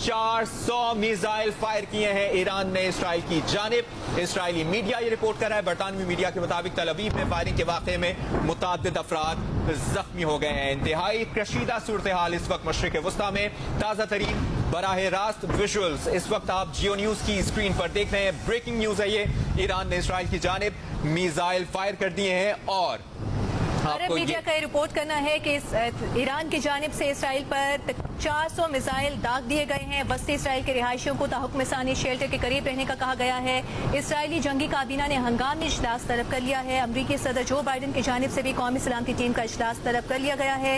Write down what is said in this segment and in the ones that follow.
400 missile fire किए हैं Iran ने इसराइल की जानिब। इसराइली मीडिया ये रिपोर्ट कर रहा है। बरतानवी मीडिया के मुताबिक तल अवीव में फायरिंग के वाक़े में मुतअद्दिद अफराद जख्मी हो गए हैं। इंतहाई कशीदा सूरत हाल इस वक्त मशरिक वस्ता में। ताज़ा तरीन बराह रास्त विजुअल्स इस वक्त आप जियो न्यूज की स्क्रीन पर देख रहे हैं। ब्रेकिंग न्यूज है ये, ईरान ने इसराइल की जानिब मिसाइल फायर कर दिए हैं और अरब मीडिया का ये रिपोर्ट करना है कि ईरान की जानिब से इसराइल पर 400 मिसाइल दाग दिए गए हैं। बस्ती इसराइल के रिहायशियों को ताहुक्म सानी शेल्टर के करीब रहने का कहा गया है। इसराइली जंगी काबीना ने हंगामी इजलास तलब कर लिया है। अमरीकी सदर जो बाइडन की जानिब से भी कौमी सलामती टीम का इजलास तलब कर लिया गया है।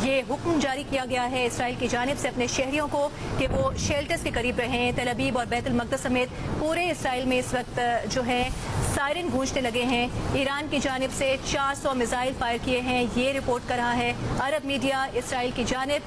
ये हुक्म जारी किया गया है इसराइल की जानिब से अपने शहरियों को कि वो शेल्टर्स के करीब रहें। तल अवीव और बैतुल मक़दस समेत पूरे इसराइल में इस वक्त जो है सायरन गूंजने लगे हैं। ईरान की जानिब से 400 मिसाइल फायर किए हैं, ये रिपोर्ट कर रहा है अरब मीडिया। इसराइल की जानिब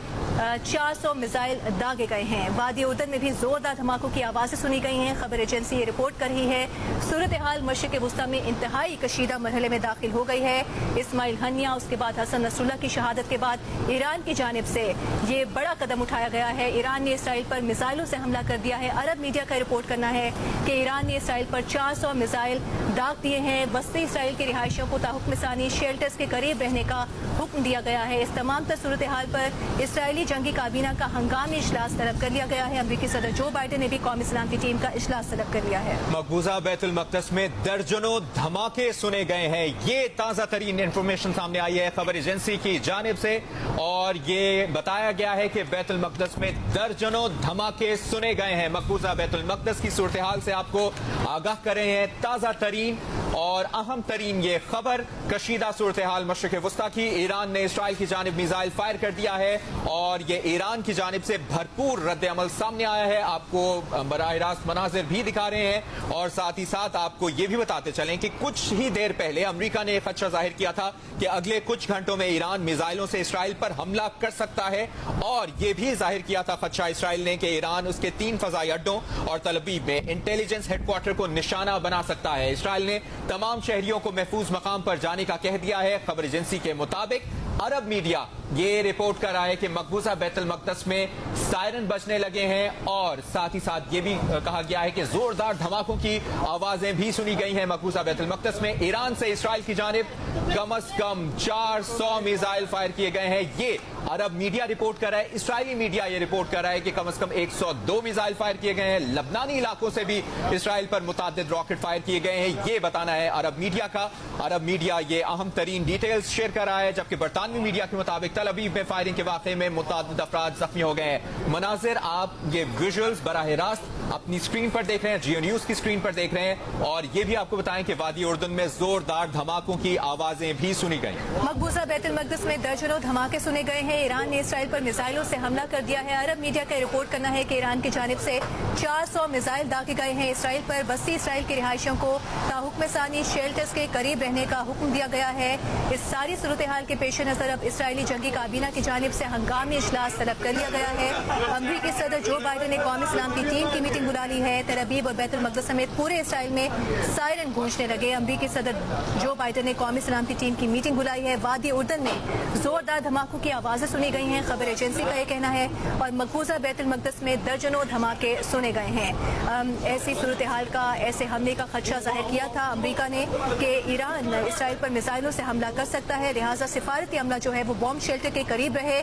400 मिसाइल दागे गए हैं। वादी उर्दन में भी जोरदार धमाकों की आवाज़ें सुनी गई हैं। खबर एजेंसी ये रिपोर्ट कर रही है सूरत हाल मशरिक वस्ता में इंतहाई कशीदा मरहले में दाखिल हो गई है। इस्माइल हनिया, उसके बाद हसन नसरुल्लाह की शहादत के बाद ईरान की जानिब से ये बड़ा कदम उठाया गया है। ईरान ने इसराइल पर मिसाइलों से हमला कर दिया है। अरब मीडिया का रिपोर्ट करना है कि ईरान ने इसराइल पर 400 मिसाइल दाग दिए हैं। बस्ती इसराइल के रिहायशियों को ताहुक्म सानी शेल्टर्स के करीब रहने का हुक्म दिया गया है। इस तमाम तर सूरत हाल पर इसराइली जंगी काबीना का हंगामी इजलास तलब कर लिया गया है। अमरीकी सदर जो बाइडन ने भी कौमी सलामती टीम का इजलास तलब कर लिया है। मकबूजा बैतुल मक़दस में दर्जनों धमाके सुने गए हैं। ये ताज़ा तरीन इंफॉर्मेशन सामने आई है खबर एजेंसी की जानिब से और ये बताया गया है कि बैतुल मक़दस में दर्जनों धमाके सुने गए हैं। मकबूजा बैतुल मक़दस की सूरत हाल से आपको आगाह कर रहे हैं। ताज़ा तरीन और अहम तरीन ये खबर कशीदा सूरत हाल मशरिक वस्ता की। ईरान ने इसराइल की जानिब मिसाइल फायर कर दिया है और ये ईरान की जानिब से भरपूर रद्द अमल सामने आया है। आपको बराह रास्त मनाजिर भी दिखा रहे हैं और साथ ही साथ आपको ये भी बताते चलें कि कुछ ही देर पहले अमेरिका ने खदशा जाहिर किया था कि अगले कुछ घंटों में ईरान मिसाइलों से इसराइल पर हमला कर सकता है और ये भी जाहिर किया था खदशा इसराइल ने कि ईरान उसके 3 फजाई अड्डों और तल अवीव में इंटेलिजेंस हेडक्वार्टर को निशाना बना सकता है। इसराइल ने तमाम शहरियों को महफूज मकाम पर जाने का कह दिया है। खबर एजेंसी के मुताबिक अरब मीडिया ये रिपोर्ट कर रहा है कि मकबूजा बैतुल मक़दस में सायरन बजने लगे हैं और साथ ही साथ ये भी कहा गया है कि जोरदार धमाकों की आवाजें भी सुनी गई हैं। मकबूजा बैतुल मक़दस में ईरान से इसराइल की जानिब कम से कम 400 मिसाइल फायर किए गए हैं। ये अरब मीडिया रिपोर्ट कर रहा है। इसराइली मीडिया ये रिपोर्ट कर रहा है कि कम से कम 102 मिसाइल फायर किए गए हैं। लबनानी इलाकों से भी इसराइल पर मुतअद्दिद रॉकेट फायर किए गए हैं। ये बताना है अरब मीडिया का। अरब मीडिया ये अहम तरीन डिटेल्स शेयर कर रहा है, जबकि बरतानवी मीडिया के मुताबिक तल अवीव में फायरिंग के वाक़े में मुतअद्दिद अफराद जख्मी हो गए हैं। मनाजिर आप ये विजुअल्स बराह रास्त अपनी स्क्रीन पर देख रहे हैं, जियो न्यूज की स्क्रीन पर देख रहे हैं और ये भी आपको बताएं कि वादी उर्दन में जोरदार धमाकों की आवाजें भी सुनी गई। मकबूजा बैतुल मक़दस में दर्जनों धमाके सुने गए हैं। ईरान ने इसराइल पर मिसाइलों से हमला कर दिया है। अरब मीडिया का रिपोर्ट करना है कि ईरान की जानिब से 400 मिसाइल दागे गए हैं इसराइल पर। बस्ती इसराइल के रिहायशियों को ताहुक्म सानी शेल्टर्स के करीब रहने का हुक्म दिया गया है। इस सारी सूरत हाल के पेश नजर अब इसराइली जंगी काबीना की जानिब से हंगामी इजलास तलब कर लिया गया है। अमरीकी सदर जो बाइडन ने कौमी सलामती टीम की मीटिंग बुला ली है। तल अवीव और बैतुल मक़दस समेत पूरे इसराइल में सायरन गूंजने लगे। अमरीकी सदर जो बाइडन ने कौमी सलामती टीम की मीटिंग बुलाई है। वादी उर्दन में जोरदार धमाकों की आवाजें सुनी गई हैं, खबर एजेंसी का यह कहना है। और मकबूजा बैतुल मक़दस में दर्जनों धमाके सुने गए हैं। ऐसी सूरत हाल का, ऐसे हमले का खदशा जाहिर किया था अमरीका ने कि ईरान इसराइल पर मिसाइलों से हमला कर सकता है, लिहाजा सिफारती हमला जो है वो बॉम्ब शेल्टर के करीब रहे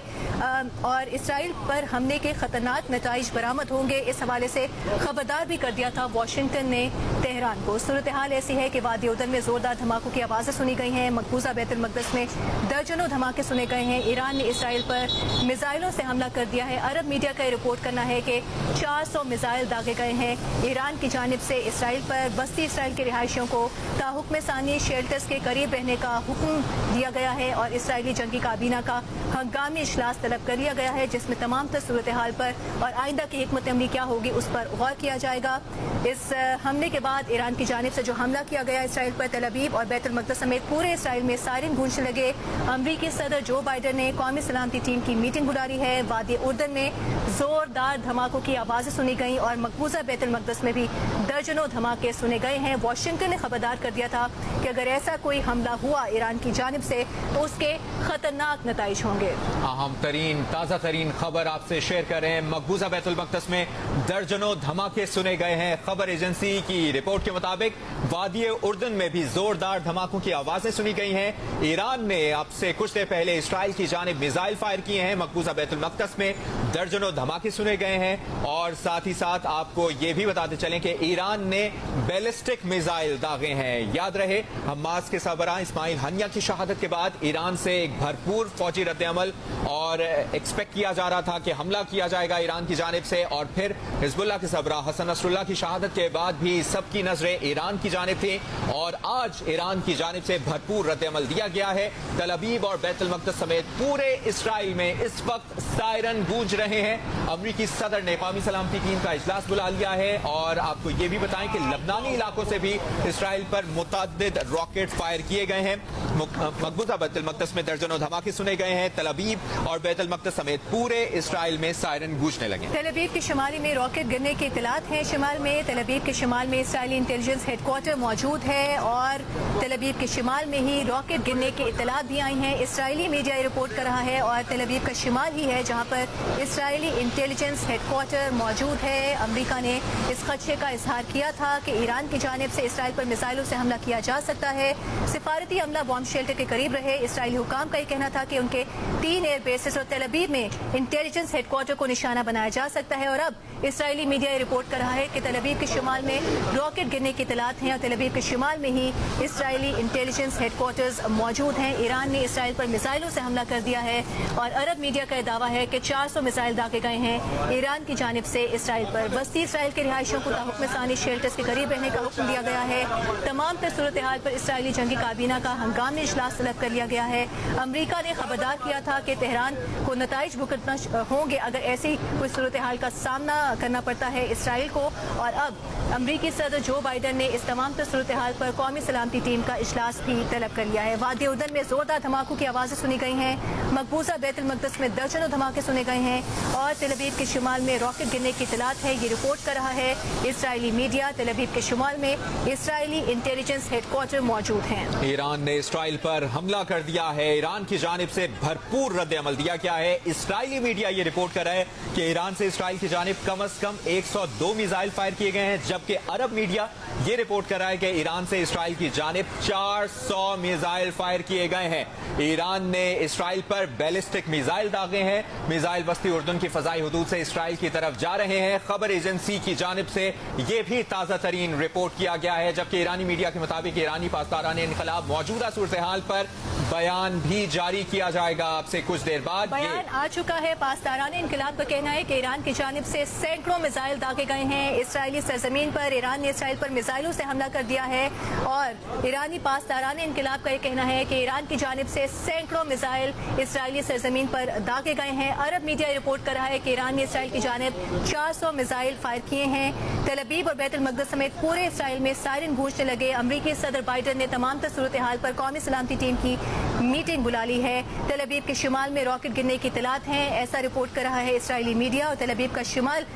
और इसराइल पर हमले के खतरनाक नताइज बरामद होंगे। इस हवाले से खबरदार भी कर दिया था वाशिंगटन ने तेहरान को। सूरत हाल ऐसी है कि वादी उर्दन में जोरदार धमाकों की आवाजें सुनी गई हैं। मकबूजा बैतुल मक़दस में दर्जनों धमाके सुने गए हैं। ईरान ने इसराइल पर मिसाइलों से हमला कर दिया है। अरब मीडिया का रिपोर्ट करना है कि 400 मिसाइल दागे गए हैं ईरान की जानिब से इसराइल पर। बस्ती इसराइल के रिहायशियों को ताहुक्म सानी शेल्टर्स के करीब रहने का हुक्म दिया गया है और इसराइली जंगी काबीना का हंगामी इजलास तलब कर लिया गया है, जिसमें तमाम तर सूरत हाल पर और आइंदा की हिकमत अमली क्या होगी उस पर गौर किया जाएगा। इस हमले के बाद ईरान की जानिब से जो हमला किया गया इसराइल पर, तल अवीव और बैतुल मक़दस समेत पूरे इसराइल में सायरन गूंजने लगे। अमरीकी सदर जो बाइडन ने कौमी सलामती सलामती टीम की मीटिंग बुला रही है। वादी उर्दन में जोरदार धमाकों की आवाजें सुनी गई और मकबूजा बैतुल मक़दस में भी दर्जनों धमाके सुने गए हैं। वाशिंगटन ने खबरदार कर दिया था कि अगर ऐसा कोई हमला हुआ ईरान की जानिब से तो उसके खतरनाक नताइज होंगे। अहम तरीन ताज़ा तरीन खबर आपसे शेयर कर रहे हैं। मकबूजा बैतुल मक़दस में दर्जनों धमाके सुने गए हैं। खबर एजेंसी की रिपोर्ट के मुताबिक वादी उर्दन में भी जोरदार धमाकों की आवाजें सुनी गई हैं। ईरान ने अब से कुछ देर पहले इसराइल की जानिब मिसाइल फायर किए हैं। मकबूजा बैतुल मक़दस में दर्जनों धमाके सुने गए हैं और साथ ही साथ आपको ये भी बताते चलें कि ईरान ने बैलिस्टिक मिसाइल दागे हैं। याद रहे हमास के सरबराह इस्माइल हनिया की शहादत के बाद ईरान से एक भरपूर फौजी रद्द-ए-अमल और एक्सपेक्ट किया जा रहा था कि हमला किया जाएगा ईरान की जानिब से, और फिर हिजबुल्लाह के सरबराह हसन नसरुल्लाह की शहादत के बाद भी सबकी नजरें ईरान की जानिब थी और आज ईरान की जानिब से भरपूर रद्द-ए-अमल दिया गया है। तल अबीब और बैतुल मक़दस समेत पूरे इसराइल में इस वक्त सायरन गूंज रहे हैं। अमरीकी सदर ने कौमी सलामती टीम का इजलास बुला लिया है और आपको ये भी बताएं कि लबनानी इलाकों से भी इसराइल पर मुतअद्दिद रॉकेट फायर किए गए हैं। मकबूजा बैतुल मक़दस में दर्जनों धमाके सुने गए हैं। तल अबीब और बैतुल मक़दस समेत पूरे इसराइल में सायरन गूंजने लगे। तल अबीब के शुमाली में रॉकेट गिरने की इत्तलात हैं। शिमाल में तल अबीब के शिमाल में इसराइली इंटेलिजेंस हेडक्वार्टर मौजूद है और तल अबीब के शिमाल में ही रॉकेट गिरने की इत्तलात भी आई हैं। इसराइली मीडिया रिपोर्ट कर रहा है और तल अबीब का शिमाल ही है जहां पर इसराइली इंटेलिजेंस हेडक्वार्टर मौजूद है। अमरीका ने इस खदशे का इजहार किया था कि ईरान की जानिब से इसराइल पर मिसाइलों से हमला किया जा सकता है। सिफारती अमला बॉम्ब शेल्टर के करीब रहे। इसराइली हुकाम का ये कहना था कि उनके 3 एयर बेसेस और तल अबीब में इंटेलिजेंस हेडक्वार्टर को निशाना बनाया जा सकता है और अब इसराइली मीडिया रिपोर्ट कर रहा है कि तल अबीब के शुमाल में रॉकेट गिरने की इत्तलात हैं और तल अबीब के शुमाल में ही इसराइली इंटेलिजेंस हेडक्वार्टर्स मौजूद हैं। ईरान ने इसराइल पर मिसाइलों से हमला कर दिया है और अरब मीडिया का दावा है कि 400 मिसाइल दागे गए हैं ईरान की जानिब से इसराइल पर। बस्ती इसराइल के रिहायशियों को ताहुक्म सानी शेल्टर्स के करीब रहने का हुक्म दिया गया है। तमाम तर सूरत हाल पर इसराइली जंगी काबीना का हंगामी इजलास तलब कर लिया गया है। अमरीका ने खबरदार किया था कि तेहरान को नताइज भुगतना होंगे अगर ऐसी कोई सूरत हाल का सामना करना पड़ता है इसराइल को, और अब अमरीकी सदर जो बाइडन ने इस तमाम तर सूरत हाल पर कौमी सलामती टीम का इजलास भी तलब कर लिया है। वादी उर्दन में जोरदार धमाकों की आवाजें सुनी गई हैं। मकबूजा बैतुल मक़दस में दर्जनों धमाके सुने गए हैं और तल अबीब के शुमाल में रॉकेट गिरने की इत्तलात है। ये रिपोर्ट कर रहा है इसराइली मीडिया। तल अबीब के शुमाल में इसराइली इंटेलिजेंस हेडक्वार्टर मौजूद हैं। ईरान ने इसराइल पर हमला कर दिया है। ईरान की जानिब से भरपूर रद्द-ए-अमल दिया गया है। इसराइली मीडिया ये रिपोर्ट कर रहा है कि ईरान से इसराइल की जानिब कम से कम 102 मिसाइल फायर किए गए हैं, जबकि अरब मीडिया ये रिपोर्ट कर रहा है कि ईरान से इसराइल की जानिब 400 मिसाइल फायर किए गए हैं। ईरान ने इसराइल पर बैलिस्टिक मिसाइल दागे हैं। मिसाइल बस्ती उर्दन की फजाई हुदूद से इसराइल की तरफ जा रहे हैं। खबर एजेंसी की जानिब से ये भी ताज़ा तरीन रिपोर्ट किया गया है, जबकि ईरानी मीडिया के मुताबिक ईरानी पासदारान इनकलाब मौजूदा सूरत हाल पर बयान भी जारी किया जाएगा। अब से कुछ देर बाद बयान आ चुका है। पासदारान इनकलाब का कहना है कि ईरान की जानिब से सैकड़ों मिसाइल दागे गए हैं। इसराइली सरजमीन पर ईरान ने इसराइल पर मिसाइलों से हमला कर दिया है और ईरानी पासदारान इनकलाब का यह कहना है कि ईरान की जानिब से सैकड़ों मिसाइल इसराइली सरजमीन पर दागे गए हैं। अरब मीडिया रिपोर्ट कर रहा है कि ईरान ने इसराइल की जानिब 400 मिसाइल फायर किए हैं। तल अबीब और बैतुल मक़दस समेत पूरे इसराइल में सायरन गूंजने लगे। अमरीकी सदर बाइडन ने तमाम तर सूरत हाल पर कौमी सलामती टीम की मीटिंग बुला ली है। तल अबीब के शुमाल में रॉकेट गिरने की इत्तलात हैं, ऐसा रिपोर्ट कर रहा है इसराइली मीडिया। और तल अबीब का शुमाल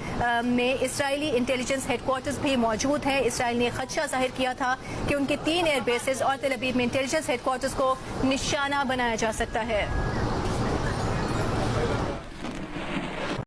में इसराइली इंटेलिजेंस हेडक्वार्टर्स भी मौजूद हैं। इसराइल ने खदशा जाहिर किया था कि उनके 3 एयर बेसेस और तल अबीब में इंटेलिजेंस हेडक्वार्टर्स को निशाना बनाया जा सकता है।